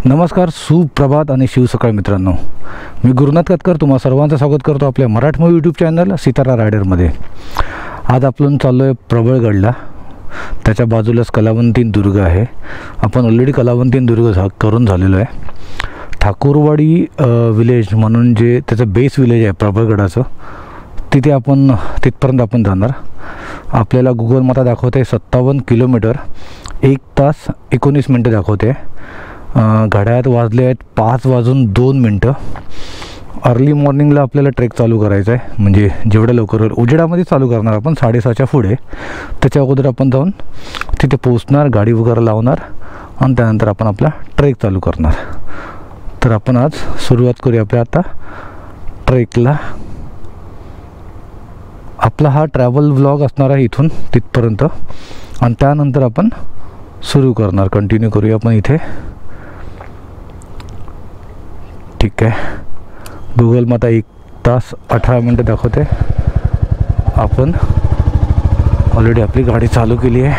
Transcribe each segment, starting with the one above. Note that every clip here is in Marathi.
नमस्कार, सुप्रभात आणि शिवसकाळ मित्रांनो. मी गुरुनाथ कतकर तुम्हा सर्वांचं स्वागत करतो आपल्या मराठमोळी यूट्यूब चॅनल सितारा रायडरमध्ये. आज आपण चाललो आहे प्रबळगडला. त्याच्या बाजूलाच कलावंतीन दुर्ग आहे. आपण ऑलरेडी कलावंतीन दुर्ग करून झालेलो आहे. ठाकूरवाडी विलेज म्हणून जे त्याचं बेस विलेज आहे प्रबळगडाचं, तिथपर्यंत आपण जाणार. आपल्याला गुगल माता दाखवते 57 किलोमीटर, 1 तास 19 मिनटं दाखवते. घड्याळात वाजले आहेत 5:02. अर्ली मॉर्निंगला आपल्याला ट्रेक चालू करायचा आहे. म्हणजे जेवढं लवकर होईल उजेडामध्ये चालू करणार आपण 6:30च्या पुढे. त्याच्या अगोदर आपण जाऊन तिथे पोचणार, गाडी वगैरे लावणार आणि त्यानंतर आपण आपला ट्रेक चालू करणार. तर आपण आज सुरुवात करूया आपल्या आता ट्रेकला. आपला हा ट्रॅव्हल व्लॉग असणार आहे इथून तिथपर्यंत आणि त्यानंतर आपण सुरू करणार, कंटिन्यू करूया आपण इथे. ठीक आहे. गुगल माता 1 तास 18 मिनटं दाखवते. आपण ऑलरेडी आपली गाडी चालू केली आहे.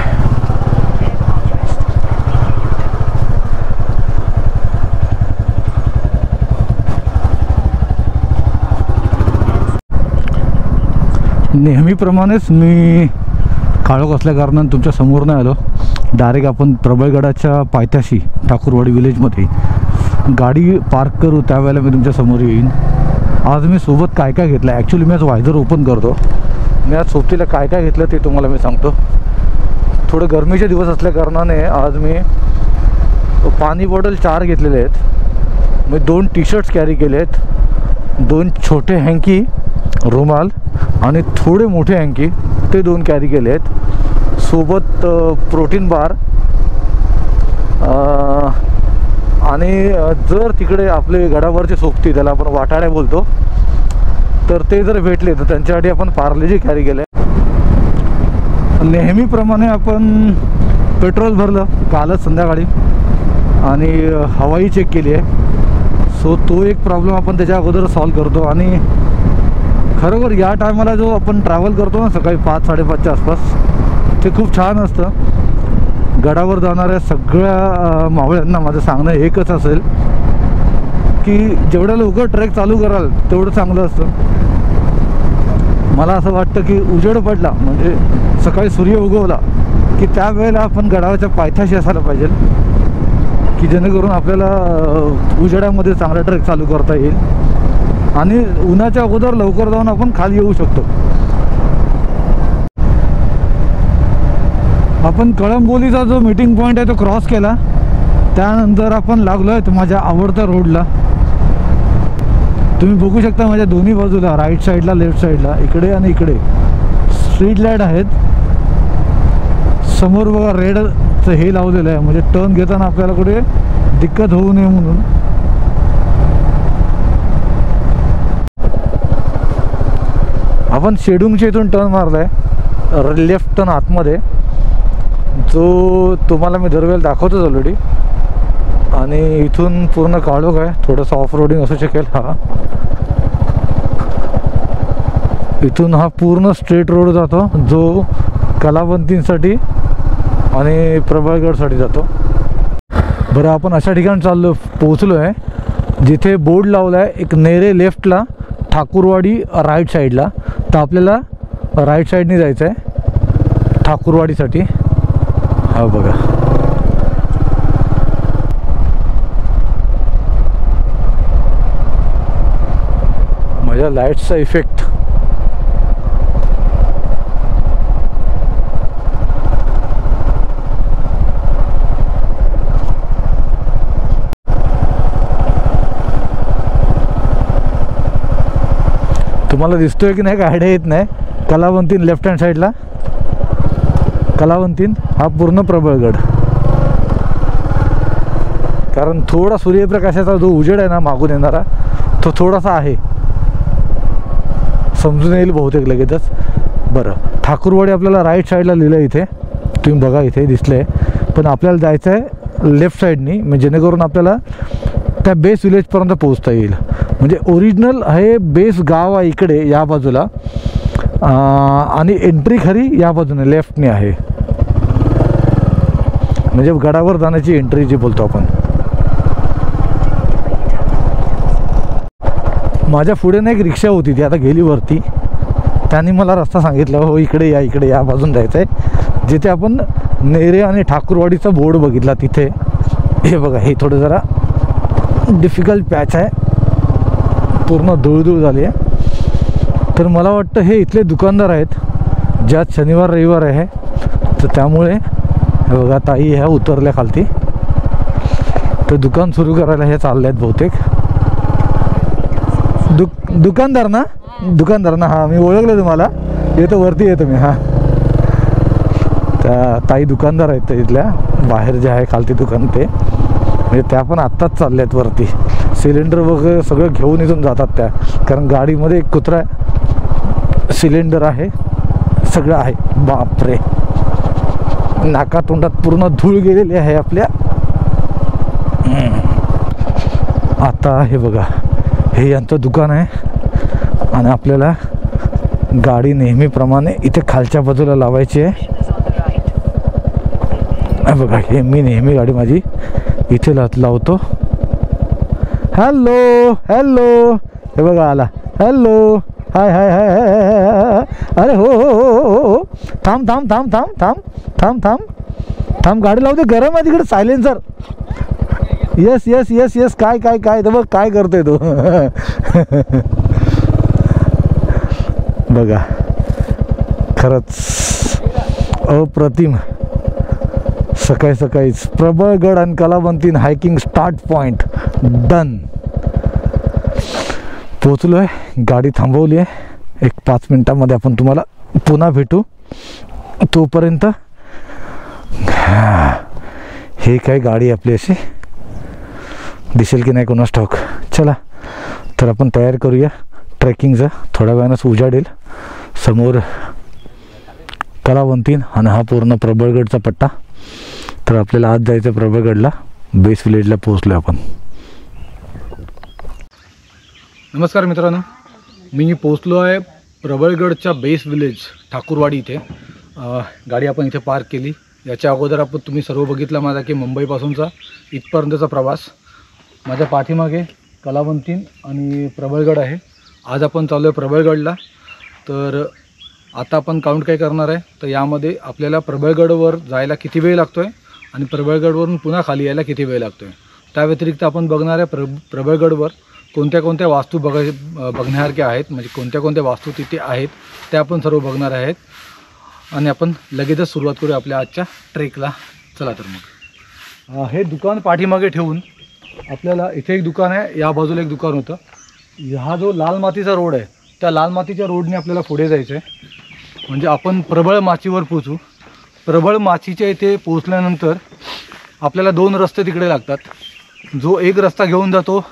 नेहमीप्रमाणेच मी काळोख असल्या कारणाने तुमच्या समोर नाही आलो. डायरेक्ट आपण प्रबळगडाच्या पायथ्याशी ठाकूरवाडी विलेजमध्ये गाडी पार्क करू, त्यावेळेला मी तुमच्या समोर येईन. आज मी सोबत काय काय घेतलं आहे, ॲक्च्युली मी आज वायझर ओपन करतो. मी आज सोबतीला काय काय घेतलं ते तुम्हाला मी सांगतो. थोडं गरमीचे दिवस असल्या कारणाने आज मी पाणी बॉटल 4 घेतलेले आहेत. मी 2 टी-शर्ट्स कॅरी केले आहेत, 2 छोटे हँकी रुमाल आणि थोडे मोठे हँकी ते 2 कॅरी केले आहेत. सोबत प्रोटीन बार आणि जर तिकडे आपले गडावरचे सोबती, त्याला आपण वाटाड्या बोलतो, तर ते जर भेटले तर त्यांच्यासाठी आपण पार्लेजी कॅरी केले. नेहमीप्रमाणे आपण पेट्रोल भरलं कालच संध्याकाळी आणि हवाई चेक केली आहे. सो तो एक प्रॉब्लेम आपण त्याच्या अगोदर सॉल्व करतो. आणि खरोखर या टायमाला जो आपण ट्रॅव्हल करतो ना सकाळी 5-5:30च्या आसपास, ते खूप छान असतं. गडावर जाणाऱ्या सगळ्या मावळ्यांना माझं सांगणं एकच असेल की जेवढ्या लवकर ट्रेक चालू कराल तेवढं चांगलं असतं. मला असं वाटतं की उजेड पडला म्हणजे सकाळी सूर्य उगवला की त्यावेळेला आपण गडावरच्या पायथ्याशी असायला पाहिजे, की जेणेकरून आपल्याला उजेडामध्ये चांगला ट्रेक चालू करता येईल आणि उन्हाच्या अगोदर लवकर जाऊन आपण खाली येऊ शकतो. आपण कळंबोलीचा जो मीटिंग पॉईंट आहे तो क्रॉस केला. त्यानंतर आपण लागलो आहे माझ्या आवडत्या रोडला. तुम्ही बघू शकता माझ्या दोन्ही बाजूला, राईट साईडला, लेफ्ट साईडला, इकडे आणि इकडे स्ट्रीट लाईट आहेत. समोर बघा रेडचं हे लावलेलं आहे, म्हणजे टर्न घेताना आपल्याला कुठे दिक्कत होऊ नये म्हणून. आपण शेडूंगच्या इथून टर्न मारला आहे, लेफ्ट टर्न आतमध्ये, जो तुम्हाला मी दरवेळेला दाखवतोच ऑलरेडी. आणि इथून पूर्ण काळोख आहे, थोडंसं ऑफ रोडिंग असू शकेल. इथून हा पूर्ण स्ट्रेट रोड जातो जो कलावंतींसाठी आणि प्रबळगडसाठी जातो. बरं, आपण अशा ठिकाणी पोचलो आहे जिथे बोर्ड लावला आहे एक नेरे लेफ्टला, ठाकूरवाडी राईट साईडला. तर आपल्याला राईट साईडने जायचं आहे ठाकूरवाडीसाठी. हा बघा, माझ्या लाईट्सचा इफेक्ट. तुम्हाला दिसतोय की नाही, काय आयडिया येत नाही. कलावंतीन लेफ्ट हँड साईडला, कलावंतीन हा पूर्ण प्रबळगड. कारण थोडा सूर्यप्रकाशाचा जो उजेड आहे ना मागून येणारा, तो थोडासा आहे. समजून येईल बहुतेक लगेचच. बरं, ठाकूरवाडी आपल्याला राईट साईडला लिहिलं आहे इथे, तुम्ही बघा इथे दिसलं आहे. पण आपल्याला जायचं आहे लेफ्ट साईडनी, म्हणजे जेणेकरून आपल्याला त्या बेस विलेजपर्यंत पोहोचता येईल. म्हणजे ओरिजिनल हे बेस गाव आहे इकडे या बाजूला, आणि एंट्री खरी या बाजूने लेफ्टने आहे, म्हणजे गडावर जाण्याची एंट्री जी बोलतो आपण. माझ्या पुढे ना एक रिक्षा होती, ती आता गेली वरती. त्यांनी मला रस्ता सांगितला, हो इकडे या बाजून जायचं आहे. जिथे आपण नेरे आणि ठाकूरवाडीचा बोर्ड बघितला तिथे. हे बघा, हे थोडं जरा डिफिकल्ट पॅच आहे, पूर्ण धूळ झाली आहे. तर मला वाटतं हे इथले दुकानदार आहेत, ज्यात शनिवार रविवार आहे, तर त्यामुळे हे बघा ताई ह्या उतरल्या खालती, तर दुकान सुरू करायला हे चालले आहेत बहुतेक. दुकानदार ना, हां मी ओळखलं तुम्हाला, येतो वरती येतो मी. हां, त्या ताई दुकानदार आहेत इथल्या, बाहेर जे आहे खालती दुकान ते, म्हणजे त्या पण आत्ताच चालल्या आहेत वरती. सिलेंडर वगैरे सगळं घेऊन इथून जातात त्या, कारण गाडीमध्ये एक कुत्रा आहे, सिलेंडर आहे, सगळं आहे. बापरे, नाका तोंडात पूर्ण धूळ गेलेली आहे आपल्या. आता हे बघा, हे यांचं दुकान आहे, आणि आपल्याला गाडी नेहमीप्रमाणे इथे खालच्या बाजूला लावायची आहे. बघा, हे मी नेहमी गाडी माझी इथे लावतो. हॅलो, हे बघा आला. हॅलो, हाय, अरे हो, थांब, गाडी लावते, गरम आहे तिकडे, सायलेन्सर. येस, काय तर बघ काय करतोय तो. बघा, खरंच अप्रतिम. सकाळीच प्रबळगड आणि Kalavantin hiking start point done. पोचलो आहे, गाडी थांबवली आहे. एक 5 मिनटामध्ये आपण तुम्हाला पुन्हा भेटू. तोपर्यंत हे काय गाडी आपली अशी दिसेल की नाही कोणास ठाऊक. चला तर आपण तयार करूया ट्रेकिंगचं. थोड्या वेळानंच उजाडेल. समोर कलावंतीन आणि हा पूर्ण प्रबळगडचा पट्टा. तर आपल्याला आज जायचं प्रबळगडला, बेस विलेजला पोहोचलो आपण. नमस्कार मित्रांनो, मी पोहोचलो आहे प्रबळगडच्या बेस विलेज ठाकूरवाडी इथे. गाडी आपण इथे पार्क केली. याच्या अगोदर तुम्ही सर्व बघितला माझा की मुंबईपासूनचा इथपर्यंतचा प्रवास. माझ्या पाठीमागे कलावंतीन आणि प्रबळगड आहे. आज आपण चाललो आहे प्रबळगडला. तर आता आपण काउंट काय करणार आहे, तर यामध्ये आपल्याला प्रबळगडवर जायला किती वेळ लागतो आहे आणि प्रबळगडवरून पुन्हा खाली यायला किती वेळ लागतो आहे. त्या व्यतिरिक्त आपण बघणार आहे प्रबळगडवर कोणत्या वास्तू बघण्यासारख्या आहेत, म्हणजे कोणत्या वास्तू तिथे आहेत त्या आपण सर्व बघणार आहेत. आणि आपण लगेचच सुरुवात करू आपल्या आजच्या ट्रेकला. चला तर मग. हे दुकान पाठीमागे ठेवून आपल्याला इथे एक दुकान आहे, या बाजूला एक दुकान होतं. हा जो लाल मातीचा रोड आहे, त्या लाल मातीच्या रोडने आपल्याला पुढे जायचं आहे, म्हणजे आपण प्रबळ माचीवर पोचू. प्रबळ माचीच्या इथे पोचल्यानंतर आपल्याला 2 रस्ते तिकडे लागतात. जो एक रस्ता घेऊन जातो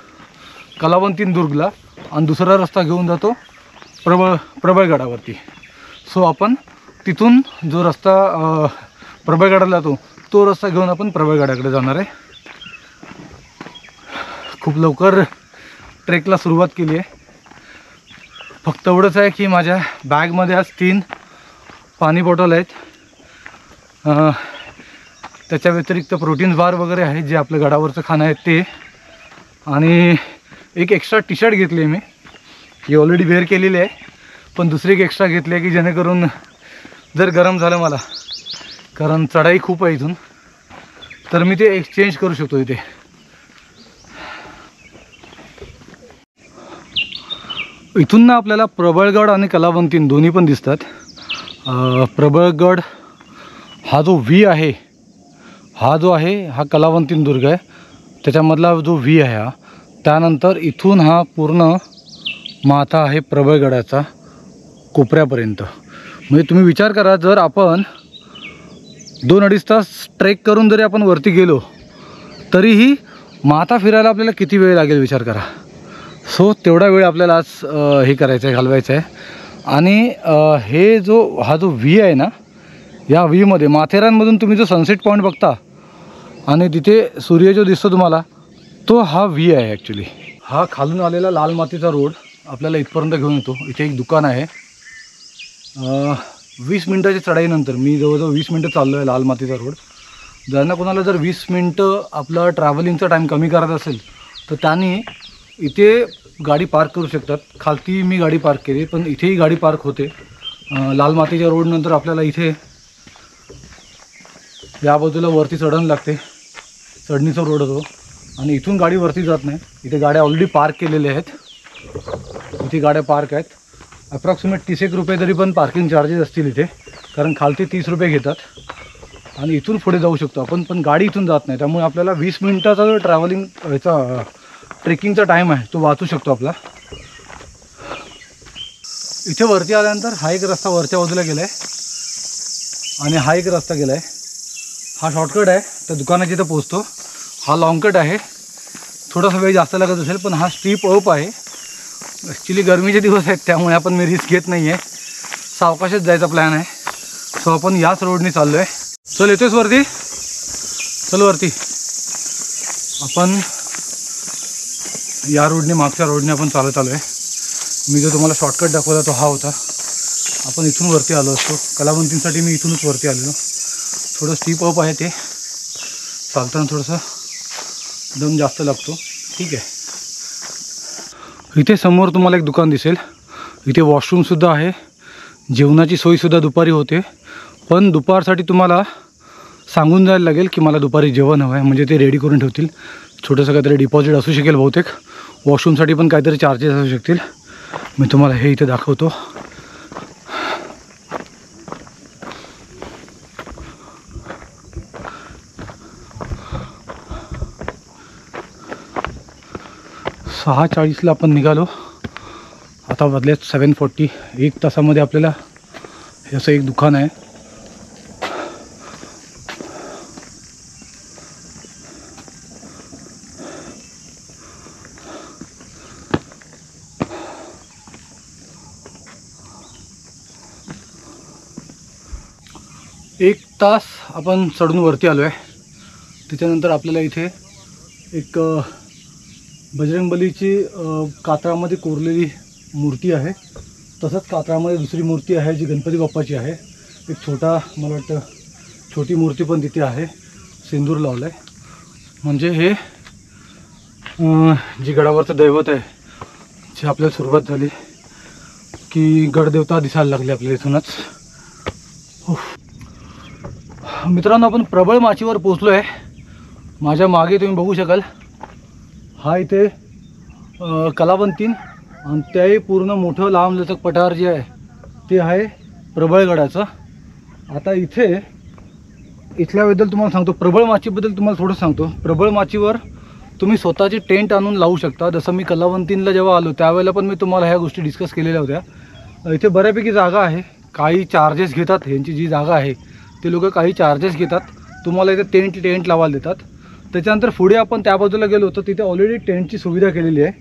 कलावंतीन दुर्गला आणि दुसरा रस्ता घेऊन जातो प्रबळगडावरती. सो आपण तिथून जो रस्ता प्रबळगडाला जातो तो रस्ता घेऊन आपण प्रबळगडाकडे जाणार आहे. खूप लवकर ट्रेकला सुरुवात केली आहे. फक्त एवढंच आहे की माझ्या बॅगमध्ये आज 3 पाणी बॉटल आहेत. त्याच्या व्यतिरिक्त प्रोटीन बार वगैरे आहेत जे आपल्या गडावरचं खाणं आहे ते. आणि एक एक्स्ट्रा टी शर्ट घेतली आहे मी, ही ऑलरेडी वेअर केलेली आहे, पण दुसरी एक एक्स्ट्रा घेतली आहे की जेणेकरून जर गरम झालं मला, कारण चढाई खूप आहे इथून, तर मी ते एक्सचेंज करू शकतो इथे. इथून ना आपल्याला प्रबळगड आणि कलावंतीन दोन्ही पण दिसतात. प्रबळगड हा जो व्ही आहे, हा जो आहे हा कलावंतीन दुर्ग आहे, त्याच्यामधला जो व्ही आहे हा. त्यानंतर इथून हा पूर्ण माथा आहे प्रबळगडाचा कोपऱ्यापर्यंत. म्हणजे तुम्ही विचार करा, जर आपण 2-2.5 तास ट्रेक करून जरी आपण वरती गेलो तरीही माथा फिरायला आपल्याला किती वेळ लागेल विचार करा. सो तेवढा वेळ आपल्याला आज हे करायचं आहे, घालवायचं आहे. आणि हे हा जो व्ही आहे ना, या व्हीमध्ये माथेरानमधून तुम्ही जो सनसेट पॉईंट बघता आणि तिथे सूर्य जो दिसतो तुम्हाला, तो हा व्ही आहे ॲक्च्युली. हा खालून आलेला लाल मातीचा रोड आपल्याला इथपर्यंत घेऊन येतो. इथे एक दुकान आहे. 20 मिनटाच्या चढाईनंतर मी जवळजवळ 20 मिनटं चाललो आहे लाल मातीचा रोड. ज्यांना कोणाला जर 20 मिनटं आपला ट्रॅव्हलिंगचा टाईम कमी करायचा असेल तर त्यांनी इथे गाडी पार्क करू शकतात. खालती मी गाडी पार्क केली, पण इथेही गाडी पार्क होते. लाल मातीच्या रोडनंतर आपल्याला इथे या बाजूला वरती चढण लागते. चढणीचा रोड होतो आणि इथून गाडी वरती जात नाही. इथे गाड्या ऑलरेडी पार्क केलेल्या आहेत. इथे गाड्या पार्क आहेत. अप्रॉक्सिमेट 30 रुपये तरी पण पार्किंग चार्जेस असतील इथे, कारण खालती 30 रुपये घेतात. आणि इथून पुढे जाऊ शकतो आपण, पण गाडी इथून जात नाही. त्यामुळे आपल्याला 20 मिनटाचा जो ट्रॅव्हलिंग ह्याचा ट्रेकिंगचा टाईम आहे तो वाचू शकतो आपला. इथे वरती आल्यानंतर हा एक रस्ता वरच्या बाजूला गेला आहे आणि हा एक रस्ता गेला आहे. हा शॉर्टकट आहे, त्या दुकानाच्या इथं पोचतो. हा लॉंगकट आहे, थोडासा वेळ जास्त लागत असेल, पण हा स्टीप अप आहे. ॲक्च्युली गरमीचे दिवस आहेत त्यामुळे आपण मी रिस्क घेत नाही आहे. सावकाशच जायचा प्लॅन आहे. सो आपण याच रोडने चाललो आहे. चल येतोयस वरती, चल वरती. आपण या रोडने, मागच्या रोडने आपण चालत आलो आहे. मी जो तुम्हाला शॉर्टकट दाखवला तो हा होता. आपण इथून वरती आलो असतो. कलावंतींसाठी मी इथूनच वरती आलेलो. थोडं स्टीप अप आहे, ते चालताना थोडंसं दम जास्त लागतो. ठीक आहे. इथे समोर तुम्हाला एक दुकान दिसेल. इथे वॉशरूमसुद्धा आहे. जेवणाची सोयीसुद्धा दुपारी होते, पण दुपारसाठी तुम्हाला सांगून जायला लागेल की मला दुपारी जेवण हवं आहे, म्हणजे ते रेडी करून ठेवतील. छोटंसं काहीतरी डिपॉझिट असू शकेल बहुतेक. वॉशरूमसाठी पण काहीतरी चार्जेस असू शकतील. मी तुम्हाला हे इथे दाखवतो. सहा 40ला आपण निघालो. आता वाजलेत 7:40. 1 तासामध्ये आपल्याला हे असं एक दुकान आहे. एक तास आपण चढून वरती आलो आहे. त्याच्यानंतर आपल्याला इथे एक बजरंगबलीची कातळामध्ये कोरलेली मूर्ती आहे. तसंच कातळामध्ये दुसरी मूर्ती आहे जी गणपती बाप्पाची आहे. एक छोटा, मला वाटतं छोटी मूर्ती पण तिथे आहे. सिंदूर लावलं आहे. म्हणजे हे जी गडावरचं दैवत आहे, जी आपल्याला सुरुवात झाली की गडदेवता दिसायला लागली आपल्याला इथूनच. मित्रांनो, आपण प्रबळ माचीवर पोचलो आहे. माझ्या मागे तुम्ही बघू शकाल, हा इथे कलावंतीन आणि त्याही पूर्ण मोठं लांबलचक पठार जे आहे ते आहे प्रबळगडाचं. आता इथल्याबद्दल तुम्हाला सांगतो, प्रबळ माचीबद्दल तुम्हाला थोडं सांगतो. प्रबळ माचीवर तुम्ही स्वतःचे टेंट आणून लावू शकता. जसं मी कलावंतीनला जेव्हा आलो त्यावेळेला पण मी तुम्हाला ह्या गोष्टी डिस्कस केलेल्या होत्या. इथे बऱ्यापैकी जागा आहे. काही चार्जेस घेतात. ह्यांची जी जागा आहे ते लोक काही चार्जेस घेतात. तुम्हाला इथे टेंट लावायला देतात. त्याच्यानंतर पुढे आपण त्या बाजूला गेलो तर तिथे ऑलरेडी टेंटची सुविधा केलेली आहे.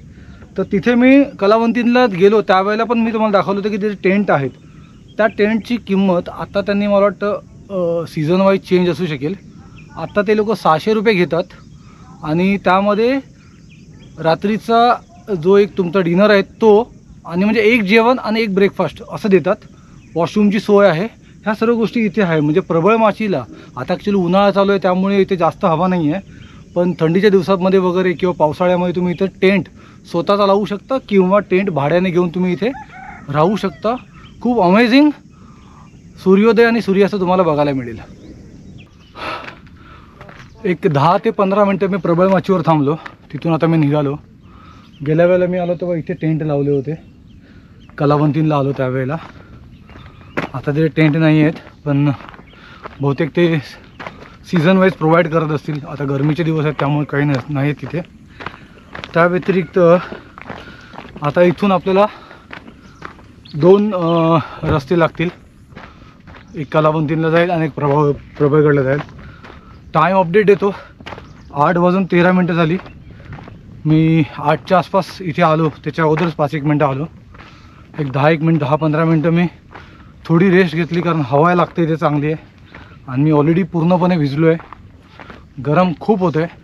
तर तिथे मी कलावंतीनला गेलो त्यावेळेला पण मी तुम्हाला दाखवलं होतं की तिथे टेंट आहेत. त्या टेंटची किंमत आता त्यांनी, मला वाटतं सीझन वाईज चेंज असू शकेल, आत्ता ते लोक 600 रुपये घेतात. आणि त्यामध्ये रात्रीचा जो एक तुमचा डिनर आहे तो, आणि म्हणजे एक जेवण आणि एक ब्रेकफास्ट असं देतात. वॉशरूमची सोय आहे. ह्या सर्व गोष्टी इथे आहे. म्हणजे प्रबळ माचीला आता ॲक्च्युली उन्हाळा चालू आहे त्यामुळे इथे जास्त हवा नाही आहे, पण थंडीच्या दिवसांमध्ये वगैरे किंवा पावसाळ्यामध्ये तुम्ही इथे टेंट स्वतःचा लावू शकता किंवा टेंट भाड्याने घेऊन तुम्ही इथे राहू शकता. खूप अमेझिंग सूर्योदय आणि सूर्यास्त तुम्हाला बघायला मिळेल. एक 10 ते 15 मिनटं मी प्रबळ माचीवर थांबलो. तिथून आता मी निघालो. गेल्या वेळेला मी आलो तेव्हा इथे टेंट लावले होते. कलावंतीनला आलो त्यावेळेला. आता ते टेंट नाही आहेत, पण बहुतेक ते सीझन वाईज प्रोव्हाइड करत असतील. आता गरमीचे दिवस आहेत त्यामुळे काही नाही तिथे. त्या व्यतिरिक्त आता इथून आपल्याला 2 रस्ते लागतील. एक कलावंतीनला जाईल आणि एक प्रबळगडला जाईल. टाईम अपडेट देतो. 8:13 झाली. मी 8च्या आसपास इथे आलो. त्याच्या अगोदरच 5-1 मिनटं आलो. एक 10-15 मिनटं मी थोडी रेस्ट घेतली, कारण हवा लागते इथे चांगली आहे आणि मी ऑलरेडी पूर्णपणे भिजलो आहे, गरम खूप होतं आहे.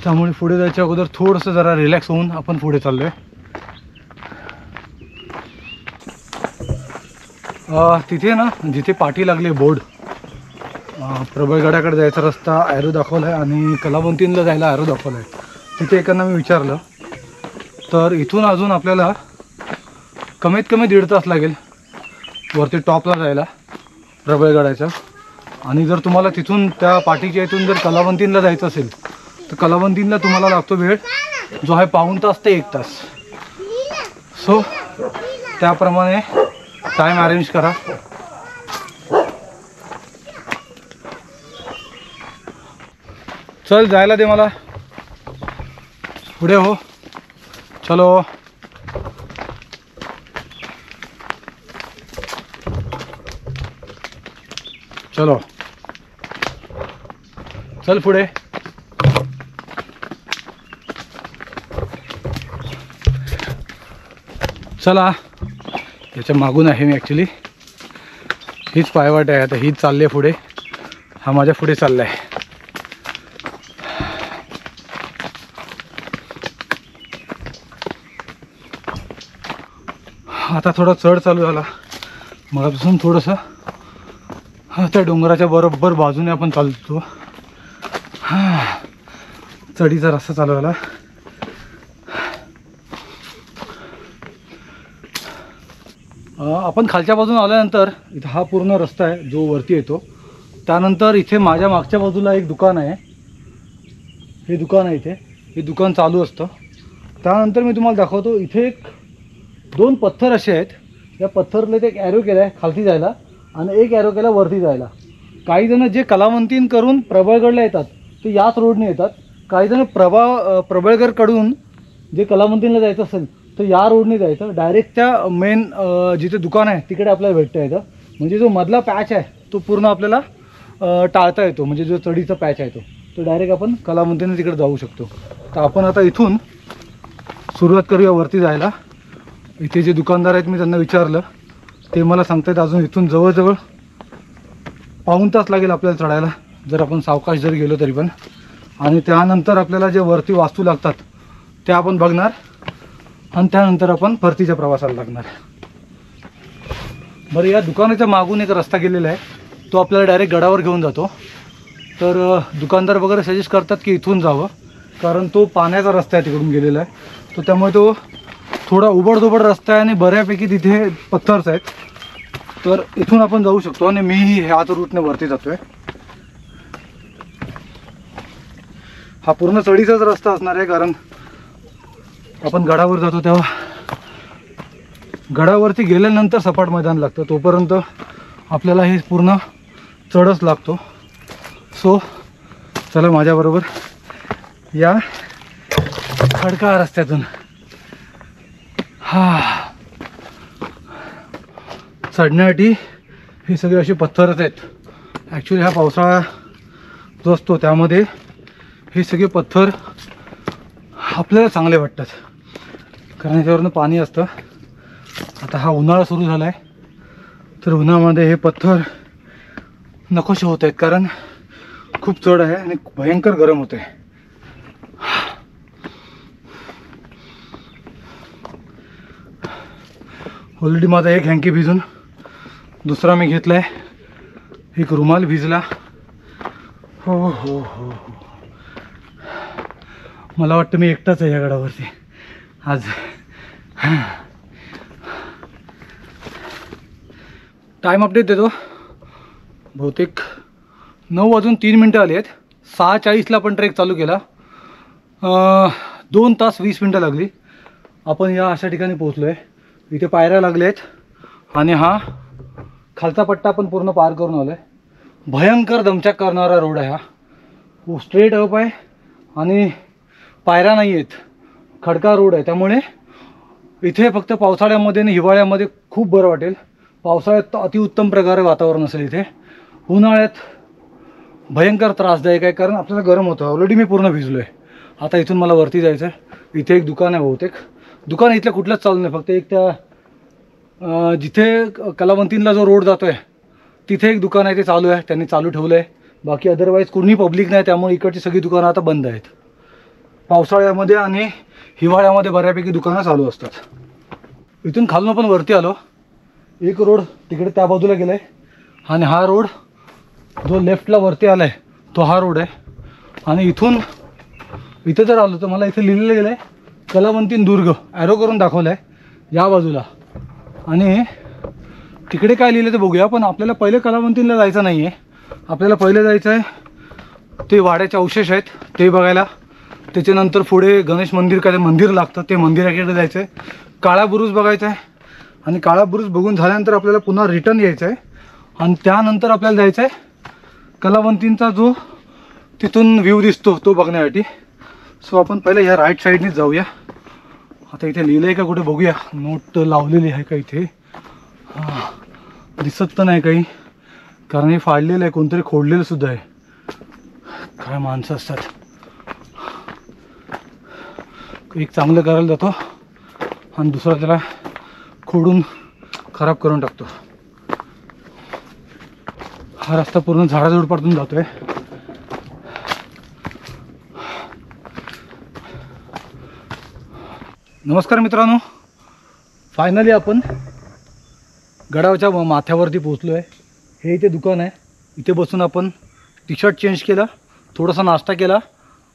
त्यामुळे पुढे जायच्या अगोदर थोडंसं जरा रिलॅक्स होऊन आपण पुढे चाललो आहे. तिथे ना जिथे पाठी लागली बोर्ड, प्रबळगडाकडे जायचा रस्ता ॲरो दाखवला आहे आणि कलावंतींना जायला ॲरो दाखवला आहे. तिथे एकांना मी विचारलं तर इथून अजून आपल्याला कमीत कमी 1.5 तास लागेल वरती टॉपला जायला प्रबळगडाच्या. आणि जर तुम्हाला तिथून त्या पाठीच्या इथून जर कलावंतींना जायचं असेल तर कलावंतींना तुम्हाला लागतो वेळ जो आहे पाऊण तास ते 1 तास. सो त्याप्रमाणे टाईम अरेंज करा. चल जायला दे मला, पुढे हो, चलो. चलो चल पुढे. चला, याच्या मागून आहे मी ॲक्च्युली. हीच पायवाट आहे, आता हीच चालली आहे पुढे. हा माझ्या पुढे चालला आहे. आता थोडा चढ चालू झाला, मगापासून थोडंसं त्या डोंगराच्या बरोबर बाजूने आपण चालतो. चढीचा रस्ता चालू झाला. आपण खालच्या बाजूने आल्यानंतर इथं हा पूर्ण रस्ता आहे जो वरती येतो. त्यानंतर इथे माझ्या मागच्या बाजूला एक दुकान आहे. हे दुकान आहे, इथे हे दुकान चालू असतं. त्यानंतर मी तुम्हाला दाखवतो, इथे एक 2 पत्थर असे आहेत. या पत्थरला एक ॲरो केला आहे खालती जायला आणि एक ॲरो केला वरती जायला. काही जण जे कलावंतीन करून प्रबळगडला येतात ते याच रोडने येतात. काही जण प्रबळगडकडून जे कलावंतीनला जायचं असेल तर या रोडने जायचं. डायरेक्ट त्या मेन जिथे दुकान आहे तिकडे आपल्याला भेटता येतं. म्हणजे जो मधला पॅच आहे तो पूर्ण आपल्याला टाळता येतो. म्हणजे जो चढीचा पॅच आहे तो डायरेक्ट आपण कलावंतीने तिकडे जाऊ शकतो. तर आपण आता इथून सुरुवात करूया वरती जायला. इथे जे दुकानदार आहेत मी त्यांना विचारलं, ते मला सांगतात अजून इथून जवळजवळ पाऊण तास लागेल आपल्याला चढायला, जर आपण सावकाश जर गेलो तरी पण. आणि त्यानंतर आपल्याला जे वरती वास्तू लागतात त्या आपण बघणार आणि त्यानंतर आपण परतीच्या प्रवासाला लागणार. बरं, या दुकानाच्या मागून एक रस्ता गेलेला आहे, तो आपल्याला डायरेक्ट गडावर घेऊन जातो. तर दुकानदार वगैरे सजेस्ट करतात की इथून जावं, कारण तो पाण्याचा रस्ता आहे तिकडून गेलेला आहे. तो त्यामुळे तो थोडा उबडधोबड रस्ता आहे आणि बऱ्यापैकी तिथे पत्थरच आहेत. तर इथून आपण जाऊ शकतो आणि मीही ह्याच रूटने वरती जातोय. हा पूर्ण चढीचाच रस्ता असणार आहे, कारण आपण गडावर जातो तेव्हा गडावरती गेल्यानंतर सपाट मैदान लागतं, तोपर्यंत आपल्याला हे पूर्ण चढच लागतो. सो चला माझ्याबरोबर या खडकाळ रस्त्यातून. चढण्यासाठी हे सगळे असे पत्थरच आहेत. ॲक्च्युली हा पावसाळा जो असतो त्यामध्ये हे सगळे पत्थर आपल्याला चांगले वाटतात, कारण याच्यावरनं पाणी असतं. आता हा उन्हाळा सुरू झाला आहे, तर उन्हामध्ये हे पत्थर नकोसे होत आहेत, कारण खूप चढ आहे आणि भयंकर गरम होते. ऑलरेडी माझा एक हँकी भिजून दुसरा मी घेतला आहे, एक रुमाल भिजला. हो हो हो हो, मला वाटतं मी एकटाच आहे या गडावरती आज. टाईम अपडेट देतो. बहुतेक 9:03 आली आहेत. 6:40ला आपण ट्रेक चालू केला. 2 तास 20 मिनटं लागली. आपण या अशा ठिकाणी पोहोचलो आहे. इथे पायऱ्या लागल्या आहेत आणि हा खालचा पट्टा आपण पूर्ण पार करून आलो आहे. भयंकर दमछाक करणारा रोड आहे हा. स्ट्रेट अप आहे आणि पायऱ्या नाही आहेत, खडका रोड आहे. त्यामुळे इथे फक्त पावसाळ्यामध्ये आणि हिवाळ्यामध्ये खूप बरं वाटेल. पावसाळ्यात अतिउत्तम प्रकारे वातावरण असेल इथे. उन्हाळ्यात भयंकर त्रासदायक आहे, कारण आपल्याला गरम होतं. ऑलरेडी मी पूर्ण भिजलो आहे. आता इथून मला वरती जायचं आहे. इथे एक दुकान आहे बहुतेक, दुकान इथलं कुठलंच चालू नाही, फक्त एक त्या जिथे कलावंतींना जो रोड जातो आहे तिथे एक दुकान आहे ते चालू आहे, त्यांनी चालू ठेवलं आहे. बाकी अदरवाईज कोणी पब्लिक नाही, त्यामुळे इकडची सगळी दुकानं आता बंद आहेत. पावसाळ्यामध्ये आणि हिवाळ्यामध्ये बऱ्यापैकी दुकानं चालू असतात. इथून खालून आपण वरती आलो. एक रोड तिकडे त्या बाजूला गेला आहे आणि हा रोड जो लेफ्टला वरती आला आहे तो हा रोड आहे. आणि इथून इथं जर आलो तर मला इथे लिहिलेलं गेलं आहे कलावंतीन दुर्ग, ॲरो करून दाखवलं आहे या बाजूला. आणि तिकडे काय लिहिलं ते बघूया. पण आपल्याला पहिले कलावंतींना जायचं नाही आहे, आपल्याला पहिले जायचं आहे ते वाड्याचे अवशेष आहेत ते बघायला. त्याच्यानंतर पुढे गणेश मंदिर काय मंदिर लागतं ते मंदिराकडे जायचं आहे. काळा बुरुज बघायचा आहे आणि काळा बुरुज बघून झाल्यानंतर आपल्याला पुन्हा रिटर्न यायचं आहे. आणि त्यानंतर आपल्याला जायचं आहे कलावंतींचा जो तिथून व्ह्यू दिसतो तो बघण्यासाठी. सो आपण पहिले ह्या राईट साईडनेच जाऊया. आता इथे लिहिलं आहे का कुठे बघूया, नोट लावलेली आहे का इथे? दिसत तर नाही काही, कारण हे फाडलेलं आहे, कोणतरी खोडलेलं सुद्धा आहे. काय माणसं असतात. एक चांगलं करायला जातो आणि दुसरा त्याला खोडून खराब करून टाकतो. हा रस्ता पूर्ण झाडाझुडपातून जातोय. नमस्कार मित्रांनो, फायनली आपण गडावच्या माथ्यावरती पोचलो आहे. हे इथे दुकान आहे, इथे बसून आपण टी शर्ट चेंज केला, थोडासा नाश्ता केला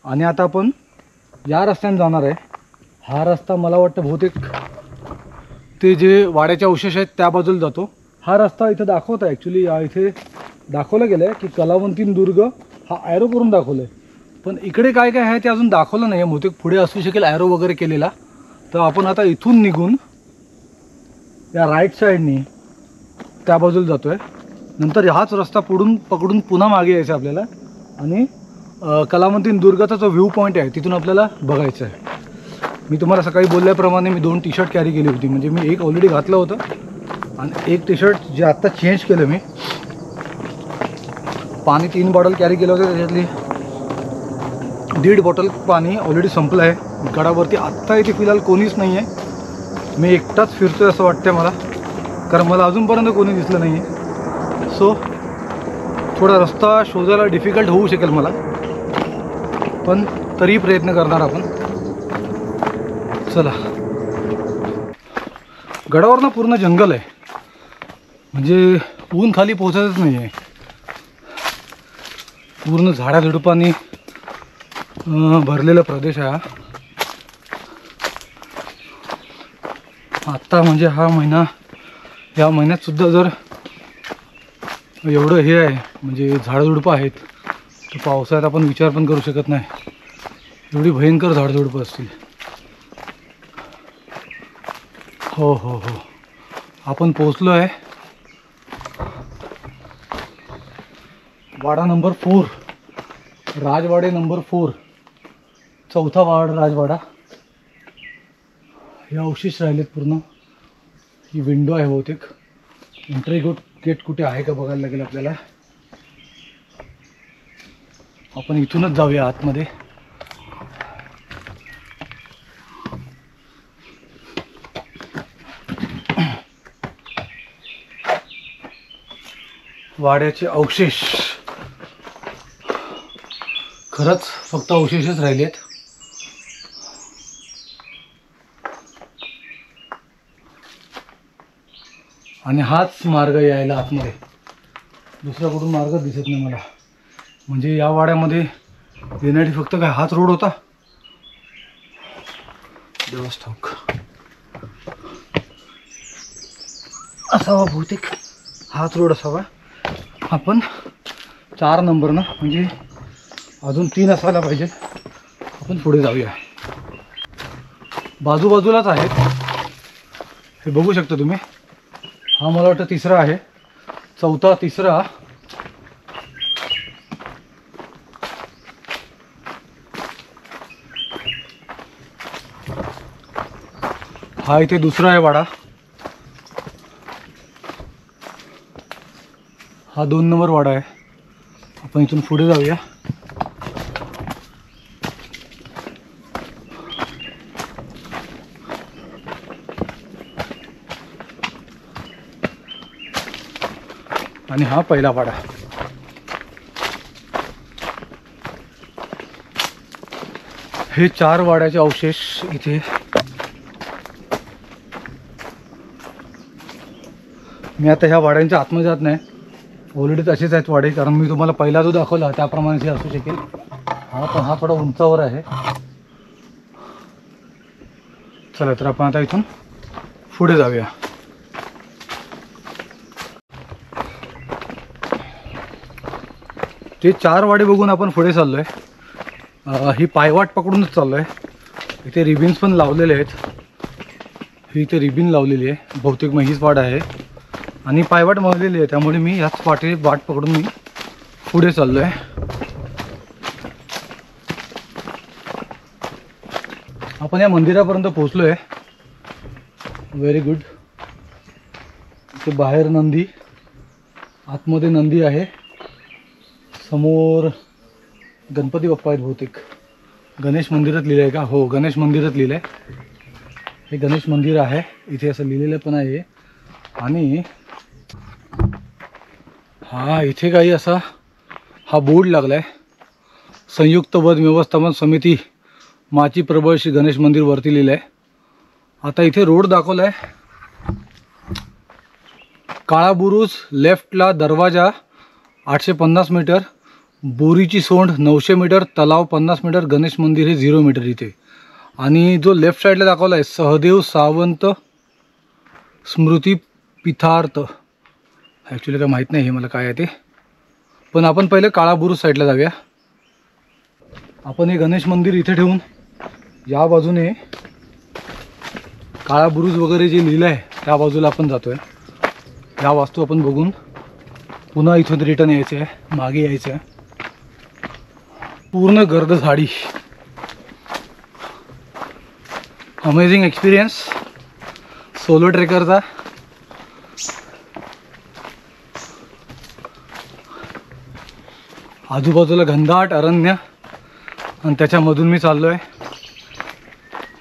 आणि आता आपण या रस्त्याने जाणार आहे. हा रस्ता मला वाटतं बहुतेक ते जे वाड्याचे अवशेष आहेत त्या बाजूला जातो. हा रस्ता इथं दाखवत आहे, ॲक्च्युली इथे दाखवलं गेलं आहे की कलावंतीन दुर्ग हा ॲरो करून दाखवलं आहे. पण इकडे काय काय आहे ते अजून दाखवलं नाही आहे, बहुतेक पुढे असू शकेल ॲरो वगैरे केलेला. तर आपण आता इथून निघून या राईट साईडनी त्या बाजूला जातो आहे. नंतर हाच रस्ता पकडून पुन्हा मागे यायचं आपल्याला आणि कलावंतीन दुर्गाचा जो व्ह्यू पॉईंट आहे तिथून आपल्याला बघायचं आहे. मी तुम्हाला सकाळी बोलल्याप्रमाणे मी 2 टी शर्ट कॅरी केली होती, म्हणजे मी एक ऑलरेडी घातलं होतं आणि एक टी शर्ट जे आत्ता चेंज केलं मी. पाणी 3 बॉटल कॅरी केलं होतं, त्याच्यातली 1.5 बॉटल पाणी ऑलरेडी संपलं आहे. गडावरती आत्ता इथे फिलहाल कोणीच नाही आहे, मी एकटाच फिरतोय असं वाटतं मला, कारण मला अजूनपर्यंत कोणी दिसलं नाही आहे. सो थोडा रस्ता शोधायला डिफिकल्ट होऊ शकेल मला, पण तरी प्रयत्न करणार आपण. चला, गडावरनं पूर्ण जंगल आहे, म्हणजे ऊन खाली पोहोचतच नाही आहे. पूर्ण झाडाझुडपांनी भरलेला प्रदेश आहे हा. आत्ता म्हणजे हा महिना, या महिन्यात सुद्धा जर एवढं हे आहे म्हणजे झाडझुडपं आहेत तर पावसाळ्यात आपण विचार पण करू शकत नाही, एवढी भयंकर झाडझुडपं असतील. हो हो हो, आपण पोचलो आहे वाडा नंबर 4, राजवाडे नंबर 4, 4था वार्ड राजवाडा. हे अवशेष राहिलेत पूर्ण. ही विंडो आहे बहुतेक. एंट्री गेट कुठे आहे का बघायला लागेल आपल्याला. आपण इथूनच जाऊया आतमध्ये. वाड्याचे अवशेष, खरंच फक्त अवशेषच राहिलेत. आणि हाच मार्ग यायला आतमध्ये, दुसरा कुठून मार्ग दिसत नाही मला. म्हणजे या वाड्यामध्ये येण्यासाठी फक्त काय हाच रोड होता? देवास ठाऊक. असावा बहुतेक, हाच रोड असावा. आपण 4 नंबरनं, म्हणजे अजून 3 असायला पाहिजे. आपण पुढे जाऊया. बाजूबाजूलाच आहेत, हे बघू शकता तुम्ही. हा मला वाटतं 3रा आहे, 4था 3रा. हा इथे 2रा आहे वाडा. हा 2 नंबर वाडा आहे. आपण इथून पुढे जाऊया. आणि हा पहिला वाडा. हे 4 वाड्याचे अवशेष इथे. मी आता ह्या वाड्यांच्या आतमध्ये जात नाही, ऑलरेडी तसेच आहेत वाडे, कारण मी तुम्हाला पहिला जो दाखवला त्याप्रमाणेच हे असू शकेल. हा थोडा उंचावर आहे. चला तर आपण आता इथून पुढे जाऊया. ते 4 वाडे बघून आपण पुढे चाललो आहे. ही पायवाट पकडूनच चाललो आहे. इथे रिबिन्स पण लावलेले आहेत. ही इथे रिबिन लावलेली आहे, बहुतेक हीच वाट आहे आणि पायवाट मळलेली आहे, त्यामुळे मी याच वाट पकडून मी पुढे चाललो आहे. आपण या मंदिरापर्यंत पोहोचलो आहे. Very good. इथे बाहेर नंदी, आतमध्ये नंदी आहे, समोर गणपती बाप्पा आहेत बहुतेक. गणेश मंदिरात लिहिलं आहे का? हो, गणेश मंदिरात लिहिलं आहे. हे गणेश मंदिर आहे, इथे असं लिहिलेलं पण आहे. आणि इथे काही असा हा बोर्ड लागला आहे, संयुक्त वन व्यवस्थापन समिती माची प्रबळ श्री गणेश मंदिर वरती लिहिलं आहे. आता इथे रोड दाखवला आहे. काळा बुरुज लेफ्टला दरवाजा 850 मीटर, बोरीची सोंड 900 मीटर, तलाव 50 मीटर, गणेश मंदिर हे 0 मीटर इथे. आणि जो लेफ्ट साईडला दाखवला आहे सहदेव सावंत स्मृती पिथार्थ, ॲक्च्युली काय माहीत नाही हे मला काय आहे ते, पण आपण पहिले काळा बुरुज साईडला जाऊया. आपण हे गणेश मंदिर इथे ठेवून या बाजूने काळा बुरुज वगैरे जे लिहिलं आहे त्या बाजूला आपण जातो आहे. ह्या वास्तू आपण बघून पुन्हा इथून रिटर्न यायचं आहे, मागे यायचं आहे. पूर्ण गर्द झाडी. अमेझिंग एक्सपिरियन्स सोलो ट्रेकरचा. आजूबाजूला घनदाट अरण्य आणि त्याच्यामधून मी चाललो आहे